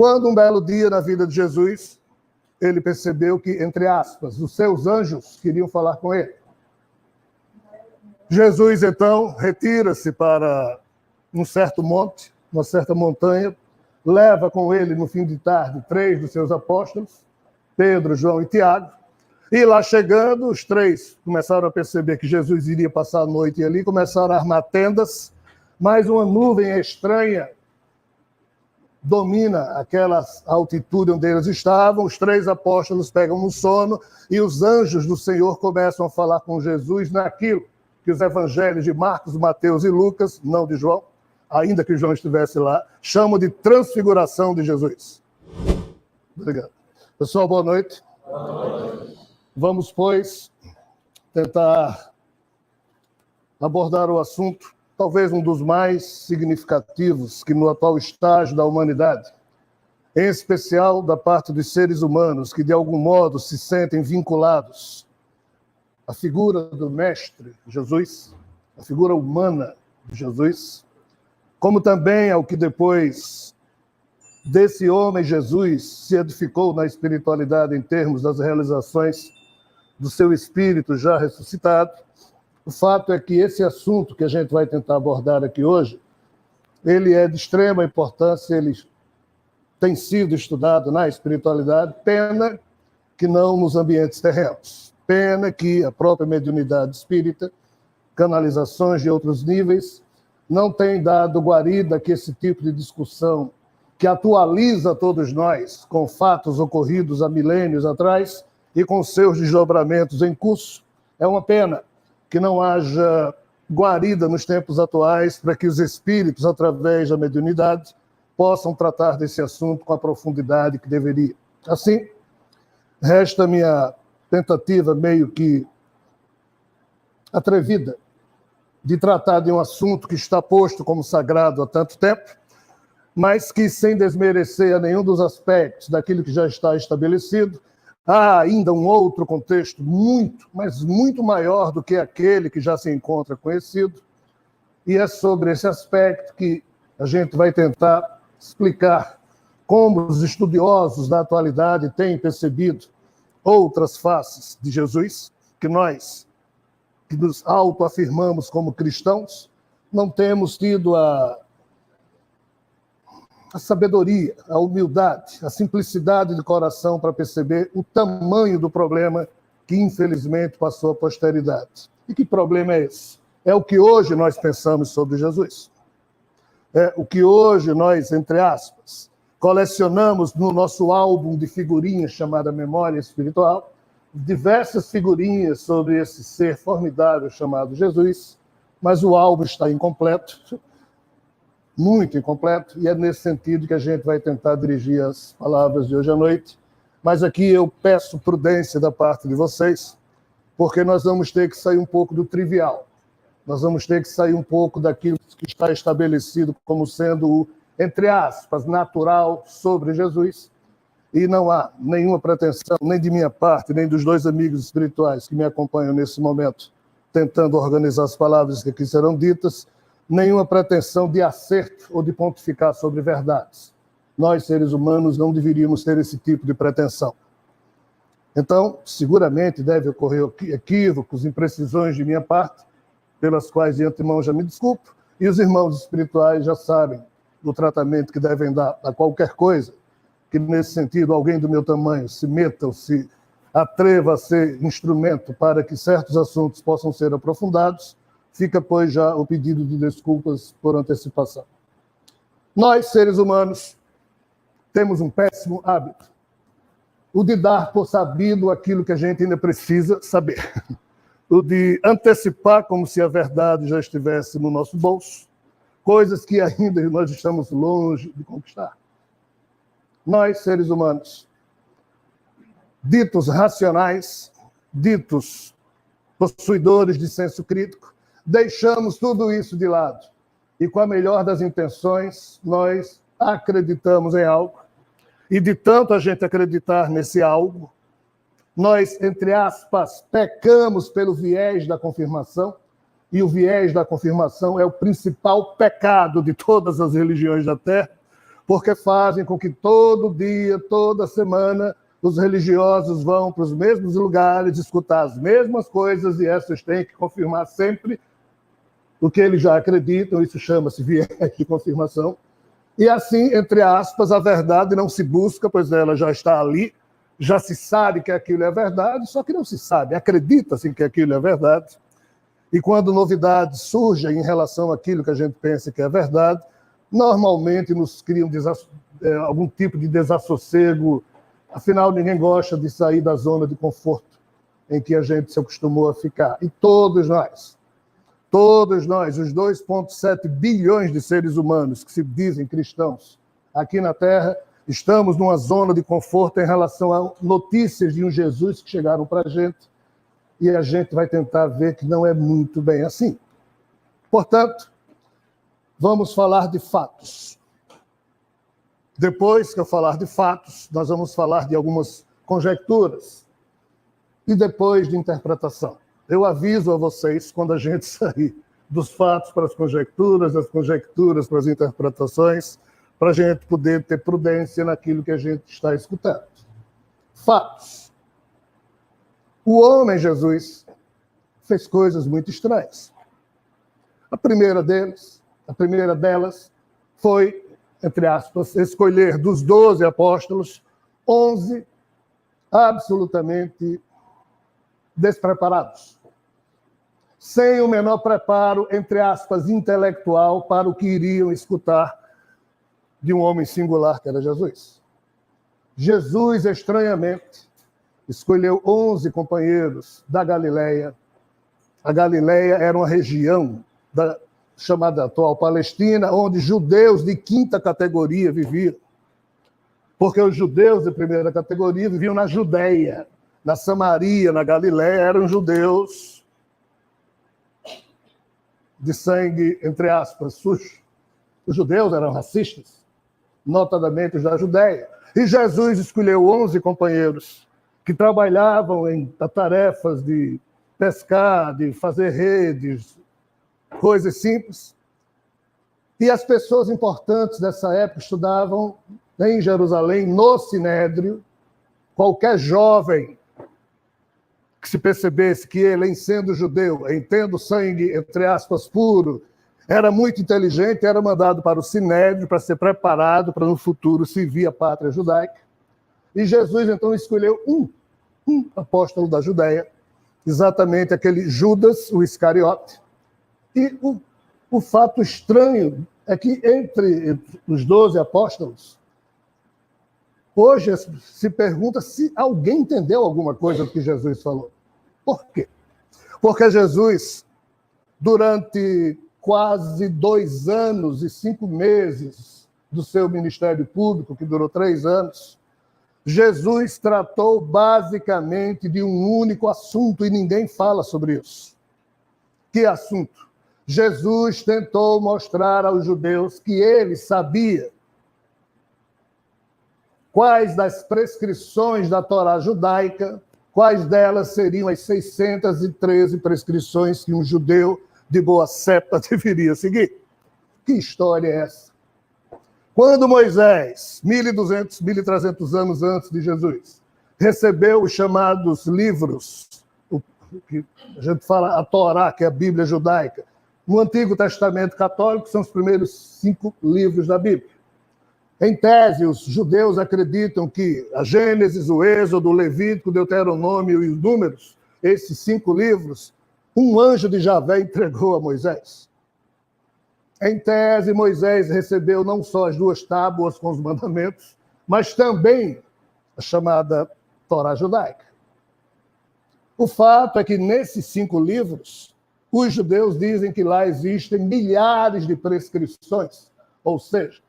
Quando um belo dia na vida de Jesus, ele percebeu que, entre aspas, os seus anjos queriam falar com ele. Jesus, então, retira-se para um certo monte, uma certa montanha, leva com ele, no fim de tarde, 3 dos seus apóstolos, Pedro, João e Tiago, e lá chegando, os 3 começaram a perceber que Jesus iria passar a noite ali, começaram a armar tendas, mas uma nuvem estranha domina aquela altitude onde eles estavam, os 3 apóstolos pegam no sono e os anjos do Senhor começam a falar com Jesus naquilo que os evangelhos de Marcos, Mateus e Lucas, não de João, ainda que João estivesse lá, chamam de transfiguração de Jesus. Obrigado. Pessoal, boa noite. Boa noite. Vamos, pois, tentar abordar o assunto, talvez um dos mais significativos que no atual estágio da humanidade, em especial da parte dos seres humanos que de algum modo se sentem vinculados à figura do Mestre Jesus, a figura humana de Jesus, como também ao que depois desse homem Jesus se edificou na espiritualidade em termos das realizações do seu espírito já ressuscitado. O fato é que esse assunto que a gente vai tentar abordar aqui hoje, ele é de extrema importância, ele tem sido estudado na espiritualidade, pena que não nos ambientes terrenos, pena que a própria mediunidade espírita, canalizações de outros níveis, não tem dado guarida que esse tipo de discussão que atualiza todos nós com fatos ocorridos há milênios atrás e com seus desdobramentos em curso. É uma pena que não haja guarida nos tempos atuais para que os espíritos, através da mediunidade, possam tratar desse assunto com a profundidade que deveria. Assim, resta a minha tentativa meio que atrevida de tratar de um assunto que está posto como sagrado há tanto tempo, mas que, sem desmerecer a nenhum dos aspectos daquilo que já está estabelecido, há ainda um outro contexto muito, mas muito maior do que aquele que já se encontra conhecido, e é sobre esse aspecto que a gente vai tentar explicar como os estudiosos da atualidade têm percebido outras faces de Jesus, que nós, que nos autoafirmamos como cristãos, não temos tido a sabedoria, a humildade, a simplicidade de coração para perceber o tamanho do problema que, infelizmente, passou à posteridade. E que problema é esse? É o que hoje nós pensamos sobre Jesus. É o que hoje nós, entre aspas, colecionamos no nosso álbum de figurinhas chamada Memória Espiritual, diversas figurinhas sobre esse ser formidável chamado Jesus, mas o álbum está incompleto, muito incompleto, e é nesse sentido que a gente vai tentar dirigir as palavras de hoje à noite. Mas aqui eu peço prudência da parte de vocês, porque nós vamos ter que sair um pouco do trivial. Nós vamos ter que sair um pouco daquilo que está estabelecido como sendo o, entre aspas, natural sobre Jesus. E não há nenhuma pretensão, nem de minha parte, nem dos 2 amigos espirituais que me acompanham nesse momento, tentando organizar as palavras que aqui serão ditas, nenhuma pretensão de acerto ou de pontificar sobre verdades. Nós, seres humanos, não deveríamos ter esse tipo de pretensão. Então, seguramente deve ocorrer equívocos, imprecisões de minha parte, pelas quais de antemão já me desculpo, e os irmãos espirituais já sabem do tratamento que devem dar a qualquer coisa, que nesse sentido alguém do meu tamanho se meta ou se atreva a ser instrumento para que certos assuntos possam ser aprofundados. Fica, pois, já o pedido de desculpas por antecipação. Nós, seres humanos, temos um péssimo hábito, o de dar por sabido aquilo que a gente ainda precisa saber, o de antecipar como se a verdade já estivesse no nosso bolso, coisas que ainda nós estamos longe de conquistar. Nós, seres humanos, ditos racionais, ditos possuidores de senso crítico, deixamos tudo isso de lado e, com a melhor das intenções, nós acreditamos em algo. E de tanto a gente acreditar nesse algo, nós, entre aspas, pecamos pelo viés da confirmação, e o viés da confirmação é o principal pecado de todas as religiões da Terra, porque fazem com que todo dia, toda semana, os religiosos vão para os mesmos lugares escutar as mesmas coisas e essas têm que confirmar sempre o que eles já acreditam, isso chama-se viés de confirmação. E assim, entre aspas, a verdade não se busca, pois ela já está ali, já se sabe que aquilo é verdade, só que não se sabe, acredita-se que aquilo é verdade. E quando novidades surgem em relação àquilo que a gente pensa que é verdade, normalmente nos criam algum tipo de desassossego. Afinal, ninguém gosta de sair da zona de conforto em que a gente se acostumou a ficar. E todos nós, os 2,7 bilhões de seres humanos que se dizem cristãos aqui na Terra, estamos numa zona de conforto em relação a notícias de um Jesus que chegaram para a gente, e a gente vai tentar ver que não é muito bem assim. Portanto, vamos falar de fatos. Depois que eu falar de fatos, nós vamos falar de algumas conjecturas e depois de interpretação. Eu aviso a vocês quando a gente sair dos fatos para as conjecturas, das conjecturas para as interpretações, para a gente poder ter prudência naquilo que a gente está escutando. Fatos. O homem Jesus fez coisas muito estranhas. A primeira delas foi, entre aspas, escolher dos 12 apóstolos, 11 absolutamente despreparados, sem o menor preparo, entre aspas, intelectual para o que iriam escutar de um homem singular, que era Jesus. Jesus, estranhamente, escolheu 11 companheiros da Galileia. A Galileia era uma região chamada atual Palestina, onde judeus de quinta categoria viviam. Porque os judeus de primeira categoria viviam na Judéia, na Samaria, na Galileia, eram judeus de sangue, entre aspas, sujo. Os judeus eram racistas, notadamente os da Judéia. E Jesus escolheu 11 companheiros que trabalhavam em tarefas de pescar, de fazer redes, coisas simples. E as pessoas importantes dessa época estudavam em Jerusalém, no Sinédrio. Qualquer jovem que se percebesse que ele, em sendo judeu, em tendo sangue, entre aspas, puro, era muito inteligente, era mandado para o Sinédrio para ser preparado para no futuro servir a pátria judaica. E Jesus, então, escolheu um apóstolo da Judéia, exatamente aquele Judas, o Iscariote. E o fato estranho é que entre os 12 apóstolos, hoje se pergunta se alguém entendeu alguma coisa do que Jesus falou. Por quê? Porque Jesus, durante quase 2 anos e 5 meses do seu ministério público, que durou 3 anos, Jesus tratou basicamente de um único assunto e ninguém fala sobre isso. Que assunto? Jesus tentou mostrar aos judeus que ele sabia quais das prescrições da Torá judaica, quais delas seriam as 613 prescrições que um judeu de boa cepa deveria seguir. Que história é essa? Quando Moisés, 1.200, 1.300 anos antes de Jesus, recebeu os chamados livros, o que a gente fala a Torá, que é a Bíblia judaica, no Antigo Testamento católico, são os primeiros 5 livros da Bíblia. Em tese, os judeus acreditam que a Gênesis, o Êxodo, o Levítico, o Deuteronômio e os Números, esses 5 livros, um anjo de Javé entregou a Moisés. Em tese, Moisés recebeu não só as 2 tábuas com os mandamentos, mas também a chamada Torá judaica. O fato é que nesses 5 livros, os judeus dizem que lá existem milhares de prescrições, ou seja,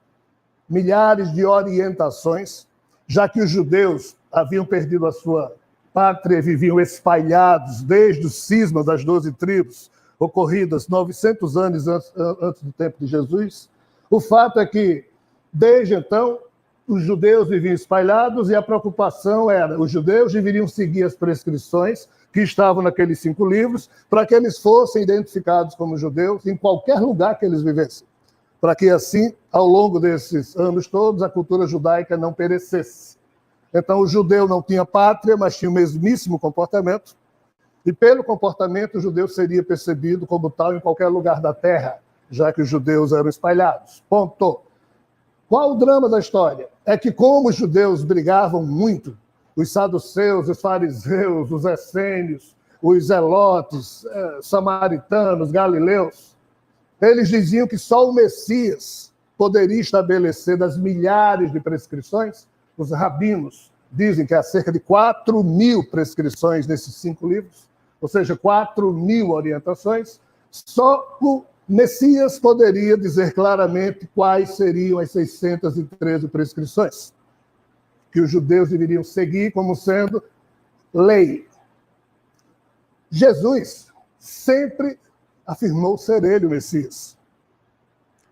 milhares de orientações, já que os judeus haviam perdido a sua pátria e viviam espalhados desde o cisma das 12 tribos, ocorridas 900 anos antes do tempo de Jesus. O fato é que, desde então, os judeus viviam espalhados e a preocupação era os judeus deveriam seguir as prescrições que estavam naqueles 5 livros para que eles fossem identificados como judeus em qualquer lugar que eles vivessem. para que assim, ao longo desses anos todos, a cultura judaica não perecesse. Então, o judeu não tinha pátria, mas tinha o mesmíssimo comportamento, e pelo comportamento o judeu seria percebido como tal em qualquer lugar da terra, já que os judeus eram espalhados. Ponto. Qual o drama da história? É que como os judeus brigavam muito, os saduceus, os fariseus, os essênios, os zelotes, samaritanos, galileus, eles diziam que só o Messias poderia estabelecer das milhares de prescrições. Os rabinos dizem que há cerca de 4.000 prescrições nesses 5 livros, ou seja, 4.000 orientações. Só o Messias poderia dizer claramente quais seriam as 613 prescrições que os judeus deveriam seguir como sendo lei. Jesus sempre afirmou ser ele o Messias.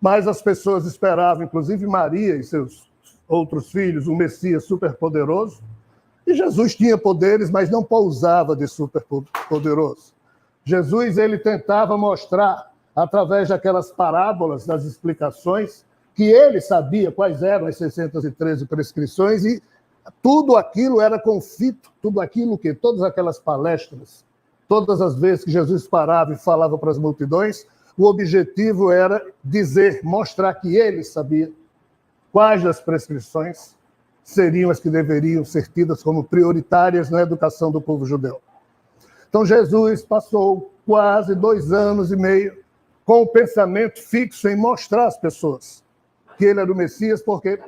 Mas as pessoas esperavam, inclusive Maria e seus outros filhos, um Messias superpoderoso. E Jesus tinha poderes, mas não pousava de superpoderoso. Jesus, ele tentava mostrar, através daquelas parábolas, das explicações, que ele sabia quais eram as 613 prescrições, e tudo aquilo era conflito, tudo aquilo que, todas aquelas palestras, todas as vezes que Jesus parava e falava para as multidões, o objetivo era dizer, mostrar que ele sabia quais das prescrições seriam as que deveriam ser tidas como prioritárias na educação do povo judeu. Então, Jesus passou quase 2 anos e meio com o pensamento fixo em mostrar às pessoas que ele era o Messias, porque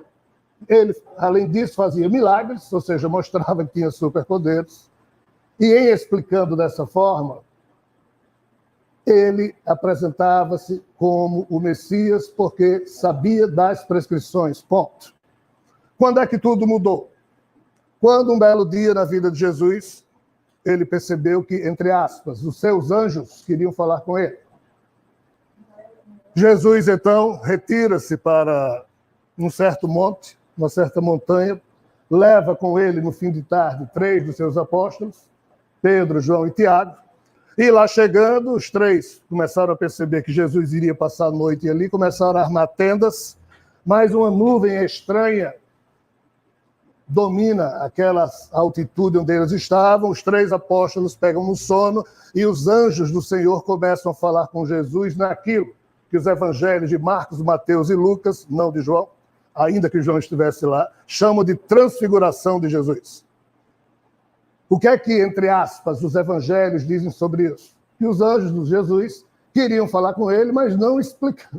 ele, além disso, fazia milagres, ou seja, mostrava que tinha superpoderes, e em explicando dessa forma, ele apresentava-se como o Messias porque sabia das prescrições, ponto. Quando é que tudo mudou? Quando um belo dia na vida de Jesus, ele percebeu que, entre aspas, os seus anjos queriam falar com ele. Jesus, então, retira-se para um certo monte, uma certa montanha, leva com ele, no fim de tarde, 3 dos seus apóstolos, Pedro, João e Tiago, e lá chegando, os 3 começaram a perceber que Jesus iria passar a noite ali, começaram a armar tendas, mas uma nuvem estranha domina aquela altitude onde eles estavam, os 3 apóstolos pegam no sono e os anjos do Senhor começam a falar com Jesus naquilo que os evangelhos de Marcos, Mateus e Lucas, não de João, ainda que João estivesse lá, chamam de transfiguração de Jesus. O que é que, entre aspas, os evangelhos dizem sobre isso? Que os anjos de Jesus queriam falar com ele, mas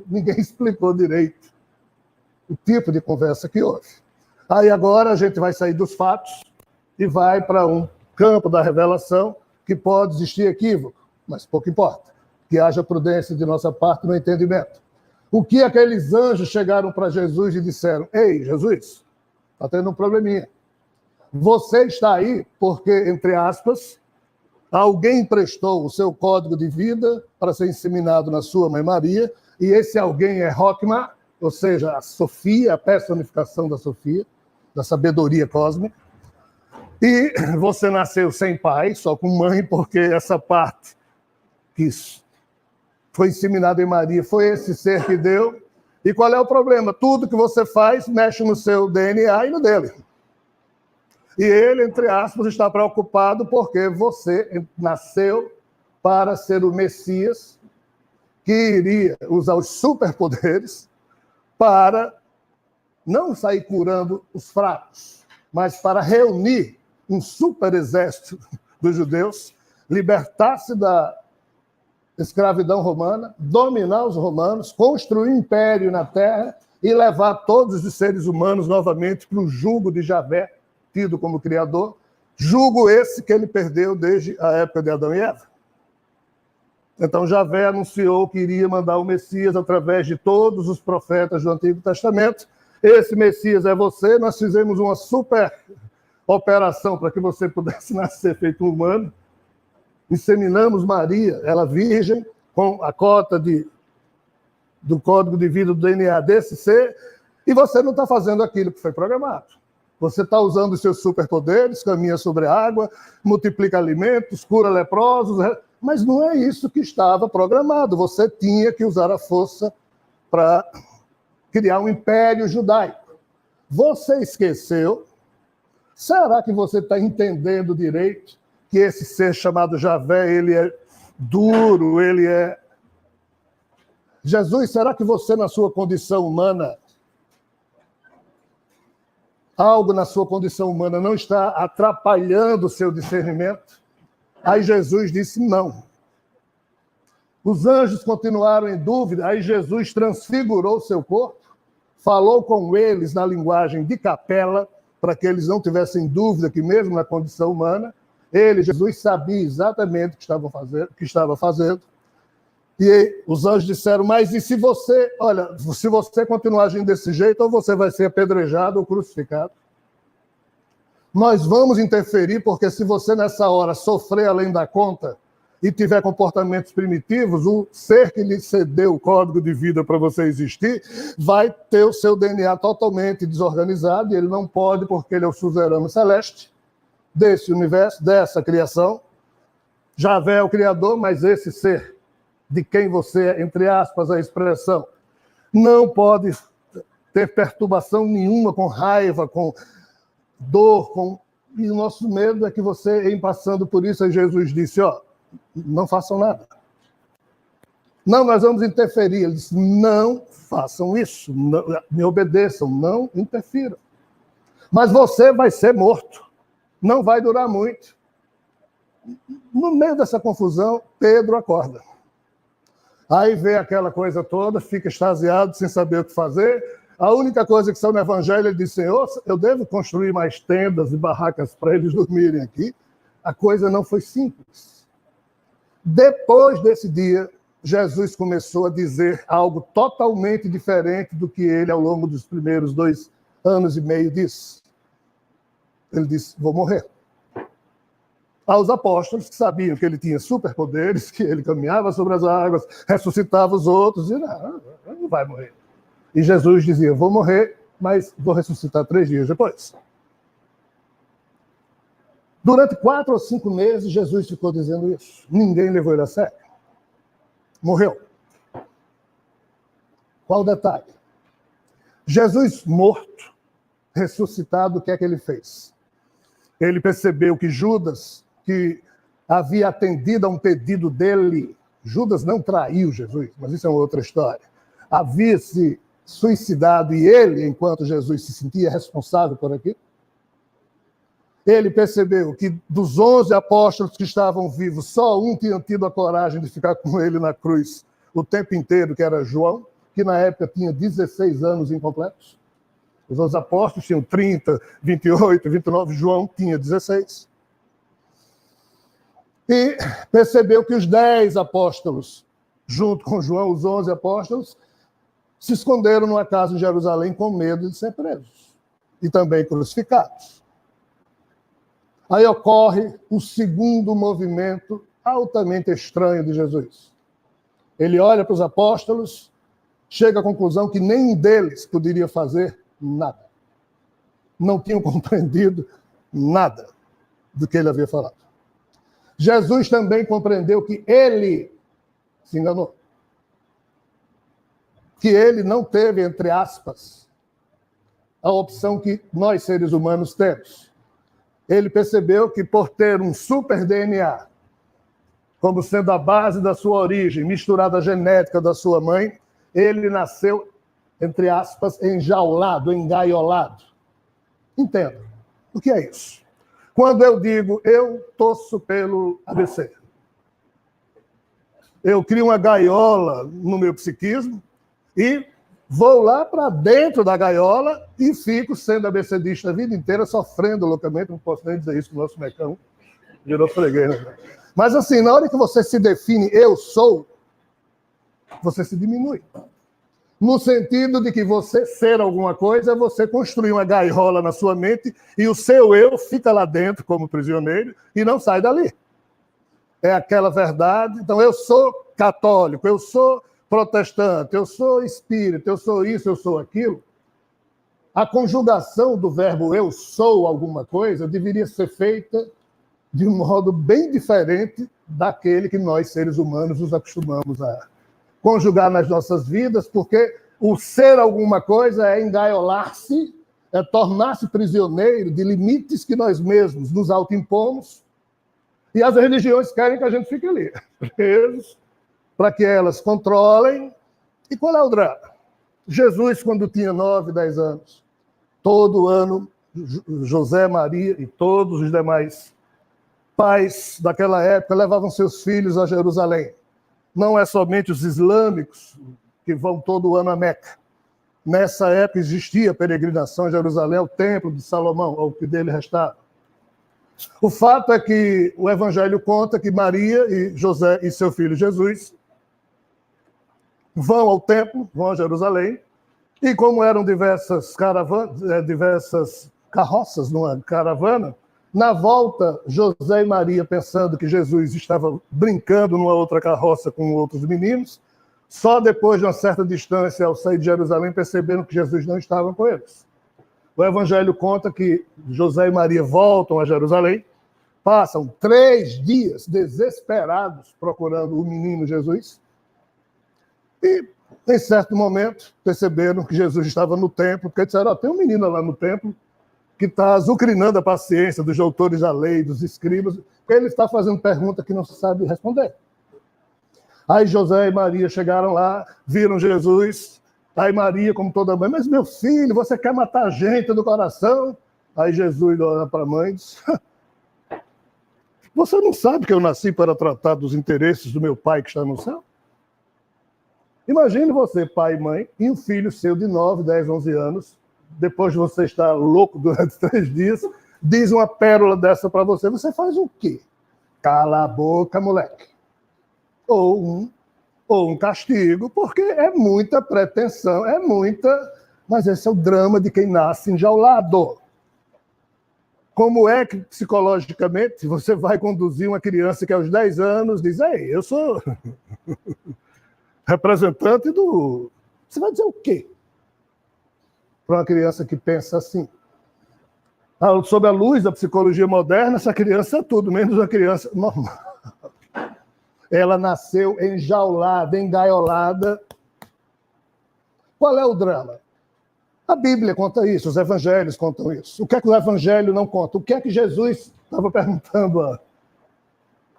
ninguém explicou direito o tipo de conversa que houve. Aí agora a gente vai sair dos fatos e vai para um campo da revelação que pode existir equívoco, mas pouco importa, que haja prudência de nossa parte no entendimento. O que aqueles anjos chegaram para Jesus e disseram? Ei, Jesus, está tendo um probleminha. Você está aí porque, entre aspas, alguém emprestou o seu código de vida para ser inseminado na sua mãe Maria, e esse alguém é Rockma, ou seja, a Sofia, a personificação da Sofia, da sabedoria cósmica, e você nasceu sem pai, só com mãe, porque essa parte que foi inseminada em Maria foi esse ser que deu. E qual é o problema? Tudo que você faz mexe no seu DNA e no dele. E ele, entre aspas, está preocupado porque você nasceu para ser o Messias que iria usar os superpoderes para não sair curando os fracos, mas para reunir um super exército dos judeus, libertar-se da escravidão romana, dominar os romanos, construir um império na terra e levar todos os seres humanos novamente para o jugo de Javé, tido como criador, jugo esse que ele perdeu desde a época de Adão e Eva. Então Javé anunciou que iria mandar o Messias através de todos os profetas do Antigo Testamento. Esse Messias é você, nós fizemos uma super operação para que você pudesse nascer feito humano, inseminamos Maria, ela virgem, com a cota do código de vida do DNA desse ser, e você não está fazendo aquilo que foi programado. Você está usando os seus superpoderes, caminha sobre a água, multiplica alimentos, cura leprosos, mas não é isso que estava programado. Você tinha que usar a força para criar um império judaico. Você esqueceu? Será que você está entendendo direito que esse ser chamado Javé, ele é duro, ele é... Jesus, será que você, na sua condição humana, algo na sua condição humana não está atrapalhando o seu discernimento? Aí Jesus disse não. Os anjos continuaram em dúvida, aí Jesus transfigurou seu corpo, falou com eles na linguagem de capela, para que eles não tivessem dúvida que mesmo na condição humana, Jesus, sabia exatamente o que estava fazendo. E os anjos disseram, mas e se você, olha, se você continuar agindo desse jeito, ou você vai ser apedrejado ou crucificado. Nós vamos interferir, porque se você nessa hora sofrer além da conta e tiver comportamentos primitivos, o ser que lhe cedeu o código de vida para você existir vai ter o seu DNA totalmente desorganizado, e ele não pode, porque ele é o suzerano celeste desse universo, dessa criação. Javé é o Criador, mas esse ser de quem você, entre aspas, a expressão, não pode ter perturbação nenhuma, com raiva, com dor, e o nosso medo é que você, em passando por isso, Jesus disse, não façam nada. Não, nós vamos interferir. Ele disse, não façam isso, não, me obedeçam, não interfiram. Mas você vai ser morto, não vai durar muito. No meio dessa confusão, Pedro acorda. Aí vê aquela coisa toda, fica extasiado, sem saber o que fazer. A única coisa que são no Evangelho, ele diz, Senhor, eu devo construir mais tendas e barracas para eles dormirem aqui. A coisa não foi simples. Depois desse dia, Jesus começou a dizer algo totalmente diferente do que ele, ao longo dos primeiros 2 anos e meio, disse. Ele disse, vou morrer. Aos apóstolos, que sabiam que ele tinha superpoderes, que ele caminhava sobre as águas, ressuscitava os outros, e não vai morrer. E Jesus dizia, vou morrer, mas vou ressuscitar 3 dias depois. Durante 4 ou 5 meses, Jesus ficou dizendo isso. Ninguém levou ele a sério. Morreu. Qual o detalhe? Jesus morto, ressuscitado, o que é que ele fez? Ele percebeu que Judas, que havia atendido a um pedido dele, Judas não traiu Jesus, mas isso é uma outra história, havia se suicidado, e ele, enquanto Jesus se sentia responsável por aquilo, ele percebeu que dos 11 apóstolos que estavam vivos, só um tinha tido a coragem de ficar com ele na cruz o tempo inteiro, que era João, que na época tinha 16 anos incompletos. Os outros apóstolos tinham 30, 28, 29, João tinha 16. E percebeu que os 10 apóstolos, junto com João, os 11 apóstolos, se esconderam numa casa em Jerusalém com medo de ser presos e também crucificados. Aí ocorre o segundo movimento altamente estranho de Jesus. Ele olha para os apóstolos, chega à conclusão que nenhum deles poderia fazer nada. Não tinham compreendido nada do que ele havia falado. Jesus também compreendeu que ele se enganou. Que ele não teve, entre aspas, a opção que nós, seres humanos, temos. Ele percebeu que, por ter um super DNA, como sendo a base da sua origem, misturada à genética da sua mãe, ele nasceu, entre aspas, enjaulado, engaiolado. Entenda, o que é isso? Quando eu digo, eu torço pelo ABC, eu crio uma gaiola no meu psiquismo e vou lá para dentro da gaiola e fico sendo abecedista a vida inteira, sofrendo loucamente. Não posso nem dizer isso, que o nosso mecão virou freguês. Mas assim, na hora que você se define eu sou, você se diminui. No sentido de que você ser alguma coisa é você construir uma gaiola na sua mente e o seu eu fica lá dentro como prisioneiro e não sai dali. É aquela verdade. Então, eu sou católico, eu sou protestante, eu sou espírita, eu sou isso, eu sou aquilo. A conjugação do verbo eu sou alguma coisa deveria ser feita de um modo bem diferente daquele que nós, seres humanos, nos acostumamos a conjugar nas nossas vidas, porque O ser alguma coisa é engaiolar-se, é tornar-se prisioneiro de limites que nós mesmos nos autoimpomos, e as religiões querem que a gente fique ali, presos, para que elas controlem. E qual é o drama? Jesus, quando tinha 9, 10 anos, todo ano, José, Maria e todos os demais pais daquela época levavam seus filhos a Jerusalém. Não é somente os islâmicos que vão todo ano a Meca. Nessa época existia peregrinação a Jerusalém, ao templo de Salomão, ao que dele restava. O fato é que o Evangelho conta que Maria e José e seu filho Jesus vão ao templo, vão a Jerusalém, e como eram diversas carroças numa caravana, na volta, José e Maria, pensando que Jesus estava brincando numa outra carroça com outros meninos, só depois de uma certa distância, ao sair de Jerusalém, perceberam que Jesus não estava com eles. O Evangelho conta que José e Maria voltam a Jerusalém, passam 3 dias desesperados procurando o menino Jesus, e, em certo momento, perceberam que Jesus estava no templo, porque disseram, tem um menino lá no templo que está azucrinando a paciência dos doutores da lei, dos escribas, porque ele está fazendo pergunta que não se sabe responder. Aí José e Maria chegaram lá, viram Jesus, aí Maria, como toda mãe, mas meu filho, você quer matar a gente do coração? Aí Jesus olha para a mãe e diz, você não sabe que eu nasci para tratar dos interesses do meu pai que está no céu? Imagine você, pai e mãe, e um filho seu de 9, 10, 11 anos, depois de você estar louco durante 3 dias, diz uma pérola dessa para você, você faz o quê? Cala a boca, moleque. Ou um castigo, porque é muita pretensão, é muita... Mas esse é o drama de quem nasce enjaulado. Como é que, psicologicamente, você vai conduzir uma criança que aos 10 anos diz, ei, eu sou representante do... Você vai dizer o quê? Para uma criança que pensa assim. Sob a luz da psicologia moderna, essa criança é tudo, menos uma criança normal. Ela nasceu enjaulada, engaiolada. Qual é o drama? A Bíblia conta isso, os evangelhos contam isso. O que é que o evangelho não conta? O que é que Jesus estava perguntando?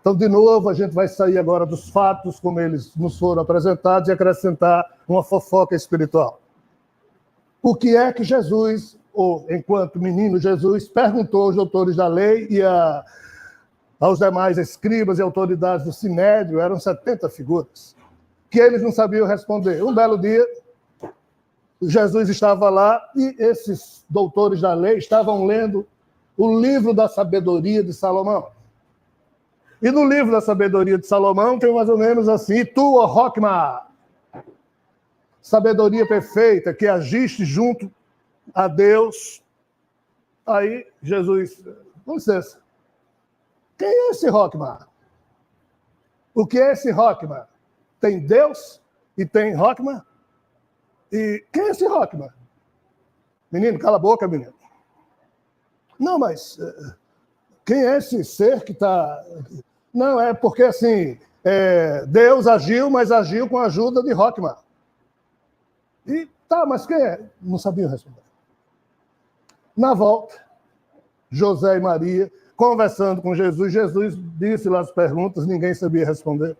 Então, de novo, a gente vai sair agora dos fatos, como eles nos foram apresentados, e acrescentar uma fofoca espiritual. O que é que Jesus, ou enquanto menino Jesus, perguntou aos doutores da lei e aos demais escribas e autoridades do Sinédrio, eram 70 figuras, que eles não sabiam responder. Um belo dia, Jesus estava lá e esses doutores da lei estavam lendo o livro da sabedoria de Salomão. E no livro da sabedoria de Salomão tem mais ou menos assim, tu, ó Rockma, sabedoria perfeita, que agiste junto a Deus. Aí Jesus, com licença, quem é esse Rockma? O que é esse Rockma? Tem Deus e tem Rockma? E quem é esse Rockma? Menino, cala a boca, menino. Não, mas quem é esse ser que está... Não, é porque assim, Deus agiu, mas agiu com a ajuda de Rockma. E tá, mas quem é? Não sabiam responder. Na volta, José e Maria conversando com Jesus, Jesus disse lá as perguntas, ninguém sabia responder.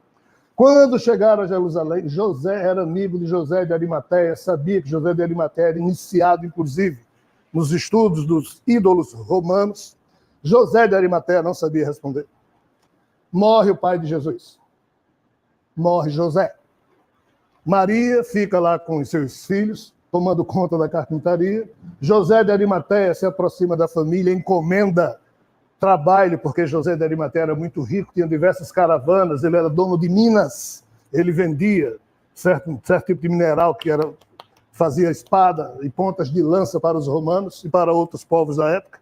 Quando chegaram a Jerusalém, José era amigo de José de Arimateia, sabia que José de Arimateia era iniciado, inclusive, nos estudos dos ídolos romanos. José de Arimateia não sabia responder. Morre o pai de Jesus. Morre José. Maria fica lá com os seus filhos, tomando conta da carpintaria. José de Arimateia se aproxima da família, encomenda trabalho, porque José de Arimateia era muito rico, tinha diversas caravanas, ele era dono de minas, ele vendia certo tipo de mineral que fazia espada e pontas de lança para os romanos e para outros povos da época.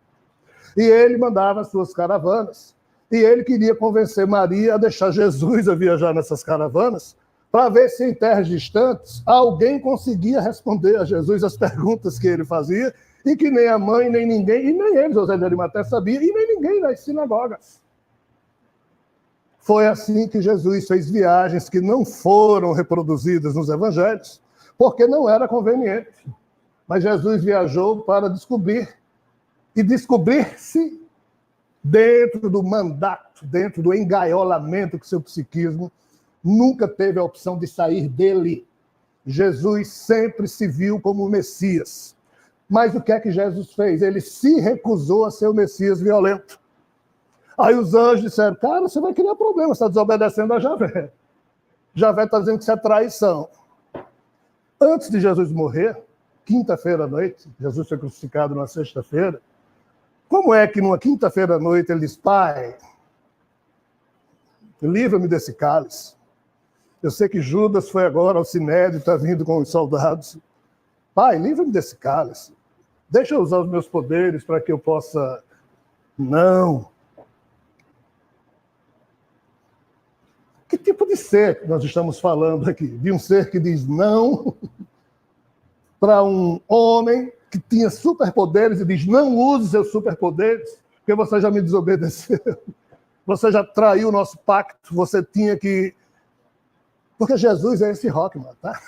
E ele mandava as suas caravanas. E ele queria convencer Maria a deixar Jesus a viajar nessas caravanas, para ver se em terras distantes alguém conseguia responder a Jesus as perguntas que ele fazia, e que nem a mãe, nem ninguém, e nem ele, José de Arimateia, sabia, e nem ninguém nas sinagogas. Foi assim que Jesus fez viagens que não foram reproduzidas nos evangelhos, porque não era conveniente. Mas Jesus viajou para descobrir, e descobrir-se dentro do mandato, dentro do engaiolamento que seu psiquismo nunca teve a opção de sair dele. Jesus sempre se viu como o Messias. Mas o que é que Jesus fez? Ele se recusou a ser o Messias violento. Aí os anjos disseram, cara, você vai criar problema, você está desobedecendo a Javé. Javé está dizendo que isso é traição. Antes de Jesus morrer, quinta-feira à noite, Jesus foi crucificado na sexta-feira, como é que numa quinta-feira à noite ele diz, Pai, livra-me desse cálice. Eu sei que Judas foi agora ao Sinédrio, está vindo com os soldados. Pai, livra-me desse cálice. Deixa eu usar os meus poderes para que eu possa... Não. Que tipo de ser nós estamos falando aqui? De um ser que diz não para um homem que tinha superpoderes e diz, não use seus superpoderes, porque você já me desobedeceu. Você já traiu o nosso pacto, você tinha que... Porque Jesus é esse Rockman, tá?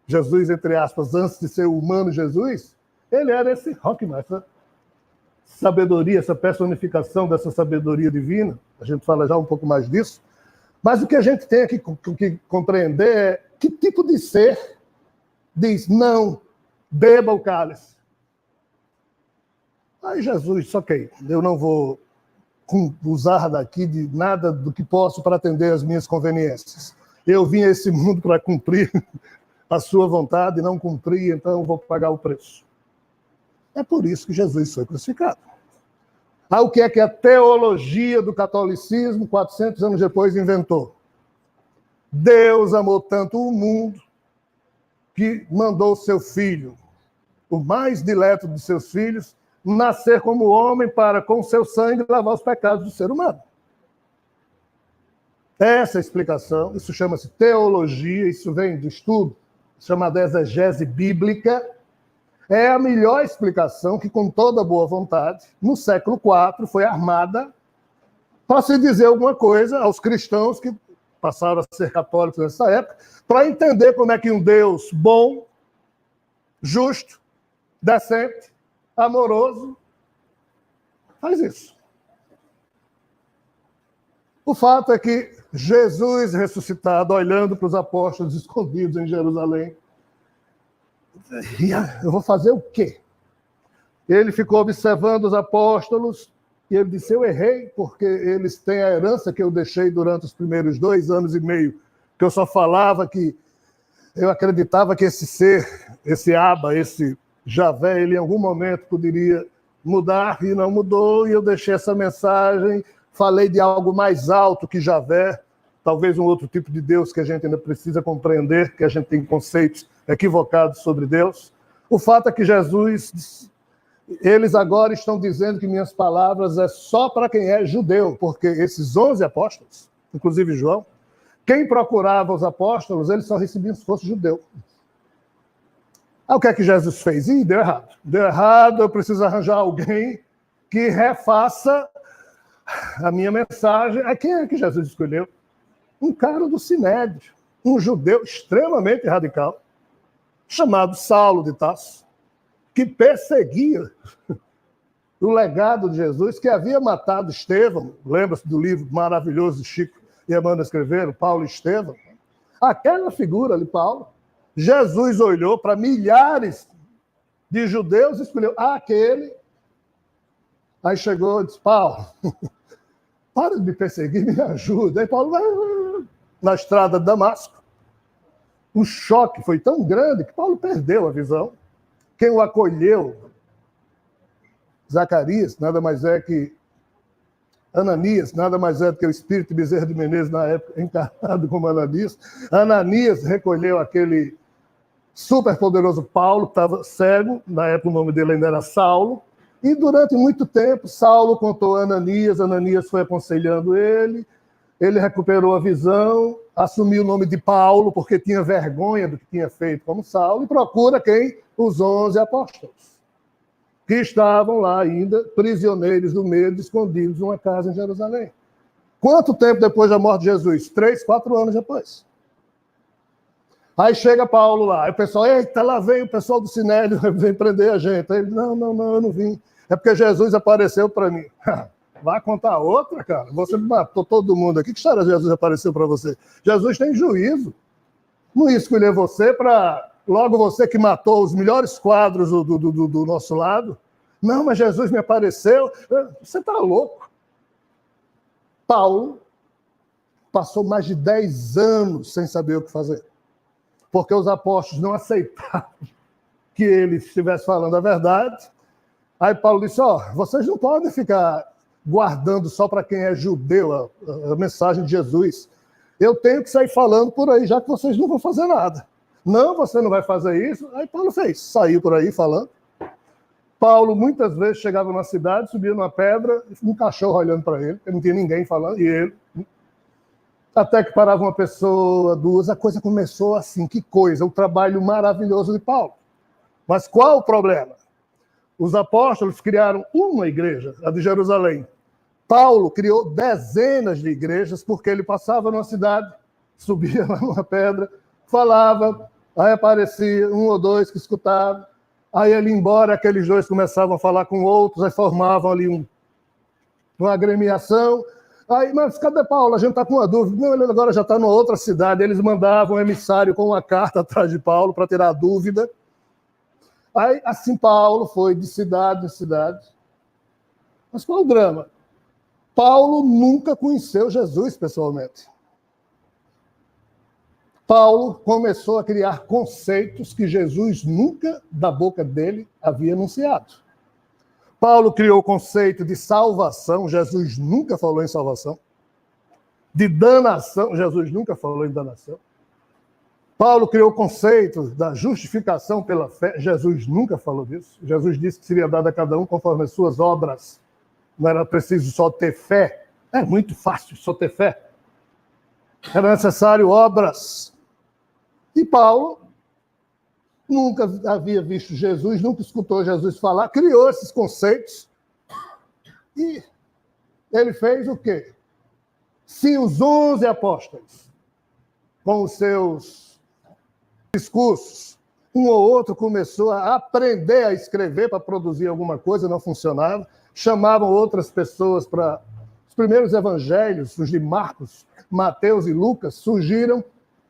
Jesus, entre aspas, antes de ser o humano Jesus, ele era esse Rockman, essa sabedoria, essa personificação dessa sabedoria divina. A gente fala já um pouco mais disso. Mas o que a gente tem aqui que compreender é que tipo de ser diz, não, beba o cálice. Aí Jesus, ok, eu não vou usar daqui de nada do que posso para atender às minhas conveniências. Eu vim a esse mundo para cumprir a sua vontade e não cumpri, então eu vou pagar o preço. É por isso que Jesus foi crucificado. O que é que a teologia do catolicismo, 400 anos depois, inventou? Deus amou tanto o mundo que mandou seu filho, o mais dileto de seus filhos, nascer como homem para, com seu sangue, lavar os pecados do ser humano. Essa é a explicação, isso chama-se teologia, isso vem do estudo chamado exegese bíblica, é a melhor explicação que, com toda boa vontade, no século IV, foi armada para se dizer alguma coisa aos cristãos que passaram a ser católicos nessa época, para entender como é que um Deus bom, justo, decente, amoroso, faz isso. O fato é que Jesus ressuscitado, olhando para os apóstolos escondidos em Jerusalém, eu vou fazer o quê? Ele ficou observando os apóstolos e ele disse, eu errei, porque eles têm a herança que eu deixei durante os primeiros 2 anos e meio, que eu só falava que eu acreditava que esse ser, esse Abba, esse Javé, ele em algum momento poderia mudar, e não mudou, e eu deixei essa mensagem, falei de algo mais alto que Javé, talvez um outro tipo de Deus que a gente ainda precisa compreender, que a gente tem conceitos equivocados sobre Deus. O fato é que Jesus, eles agora estão dizendo que minhas palavras é só para quem é judeu, porque esses 11 apóstolos, inclusive João, quem procurava os apóstolos, eles só recebiam se fosse judeu. O que é que Jesus fez? Ih, deu errado. Deu errado, eu preciso arranjar alguém que refaça a minha mensagem. A quem é que Jesus escolheu? Um cara do Sinédrio, um judeu extremamente radical, chamado Saulo de Tarso, que perseguia o legado de Jesus, que havia matado Estevão. Lembra-se do livro maravilhoso de Chico e Emmanuel escreveram, Paulo e Estevão? Aquela figura ali, Paulo, Jesus olhou para milhares de judeus e escolheu aquele. Aí chegou e disse, Paulo, para de me perseguir, me ajuda. Aí Paulo vai na estrada de Damasco. O choque foi tão grande que Paulo perdeu a visão. Quem o acolheu, Zacarias, nada mais é que Ananias, nada mais é do que o espírito de Bezerra de Menezes, na época, encarnado como Ananias. Ananias recolheu aquele superpoderoso Paulo, que estava cego, na época o nome dele ainda era Saulo, e durante muito tempo Saulo contou a Ananias, Ananias foi aconselhando ele recuperou a visão, assumiu o nome de Paulo, porque tinha vergonha do que tinha feito como Saulo, e procura quem? Os 11 apóstolos, que estavam lá ainda, prisioneiros do medo, escondidos numa casa em Jerusalém. Quanto tempo depois da morte de Jesus? 3, 4 anos depois. Aí chega Paulo lá, aí o pessoal, eita, lá vem o pessoal do Sinédrio, vem prender a gente. Aí ele, não, eu não vim. É porque Jesus apareceu para mim. Vai contar outra, cara? Você matou todo mundo aqui. Que história Jesus apareceu para você? Jesus tem juízo. Não ia escolher você para... Logo você que matou os melhores quadros do nosso lado. Não, mas Jesus me apareceu. Você está louco. Paulo passou mais de 10 anos sem saber o que fazer. Porque os apóstolos não aceitavam que ele estivesse falando a verdade. Aí Paulo disse, vocês não podem ficar guardando só para quem é judeu a mensagem de Jesus. Eu tenho que sair falando por aí, já que vocês não vão fazer nada. Não, você não vai fazer isso. Aí Paulo fez, saiu por aí falando. Paulo muitas vezes chegava na cidade, subia numa pedra, um cachorro olhando para ele, não tinha ninguém falando, e ele... Até que parava uma pessoa, duas, a coisa começou assim, que coisa, o trabalho maravilhoso de Paulo. Mas qual o problema? Os apóstolos criaram uma igreja, a de Jerusalém. Paulo criou dezenas de igrejas, porque ele passava numa cidade, subia lá numa pedra, falava, aí aparecia um ou dois que escutavam, aí ele ia embora, aqueles dois começavam a falar com outros, aí formavam ali uma agremiação. Aí, mas cadê Paulo? A gente está com uma dúvida. Não, ele agora já está numa outra cidade. Eles mandavam um emissário com uma carta atrás de Paulo para tirar a dúvida. Aí, assim, Paulo foi de cidade em cidade. Mas qual o drama? Paulo nunca conheceu Jesus pessoalmente. Paulo começou a criar conceitos que Jesus nunca, da boca dele, havia anunciado. Paulo criou o conceito de salvação, Jesus nunca falou em salvação. De danação, Jesus nunca falou em danação. Paulo criou o conceito da justificação pela fé, Jesus nunca falou disso. Jesus disse que seria dado a cada um conforme as suas obras. Não era preciso só ter fé. É muito fácil só ter fé. Era necessário obras. E Paulo nunca havia visto Jesus, nunca escutou Jesus falar, criou esses conceitos e ele fez o quê? Se os 11 apóstolos, com os seus discursos, um ou outro começou a aprender a escrever para produzir alguma coisa, não funcionava, chamavam outras pessoas para... Os primeiros evangelhos, os de Marcos, Mateus e Lucas, surgiram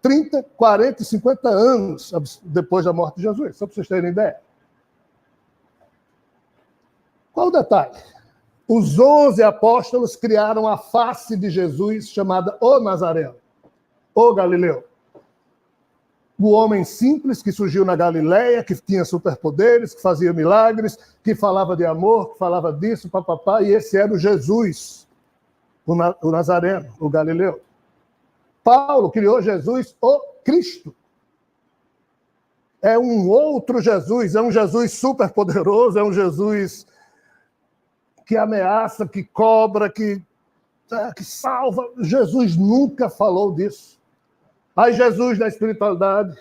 30, 40 e 50 anos depois da morte de Jesus, só para vocês terem ideia. Qual o detalhe? Os 11 apóstolos criaram a face de Jesus chamada o Nazareno, o Galileu. O homem simples que surgiu na Galileia, que tinha superpoderes, que fazia milagres, que falava de amor, que falava disso, papapá, e esse era o Jesus, o Nazareno, o Galileu. Paulo criou Jesus, o Cristo. É um outro Jesus, é um Jesus superpoderoso, é um Jesus que ameaça, que cobra, que salva. Jesus nunca falou disso. Aí Jesus, na espiritualidade,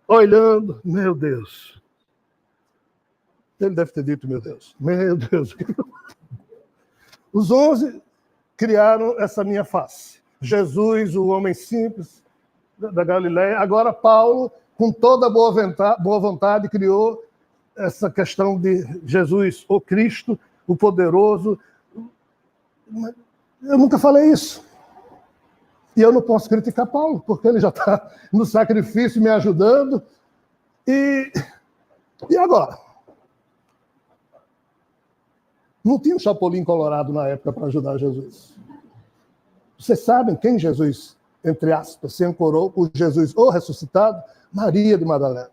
olhando, meu Deus. Ele deve ter dito, meu Deus. Os 11 criaram essa minha face. Jesus, o homem simples da Galileia. Agora Paulo, com toda a boa vontade, criou essa questão de Jesus, o Cristo, o poderoso. Eu nunca falei isso. E eu não posso criticar Paulo, porque ele já está no sacrifício me ajudando. E agora? Não tinha um Chapolin Colorado na época para ajudar Jesus. Vocês sabem quem Jesus, entre aspas, se ancorou? O Jesus ou ressuscitado? Maria de Madalena.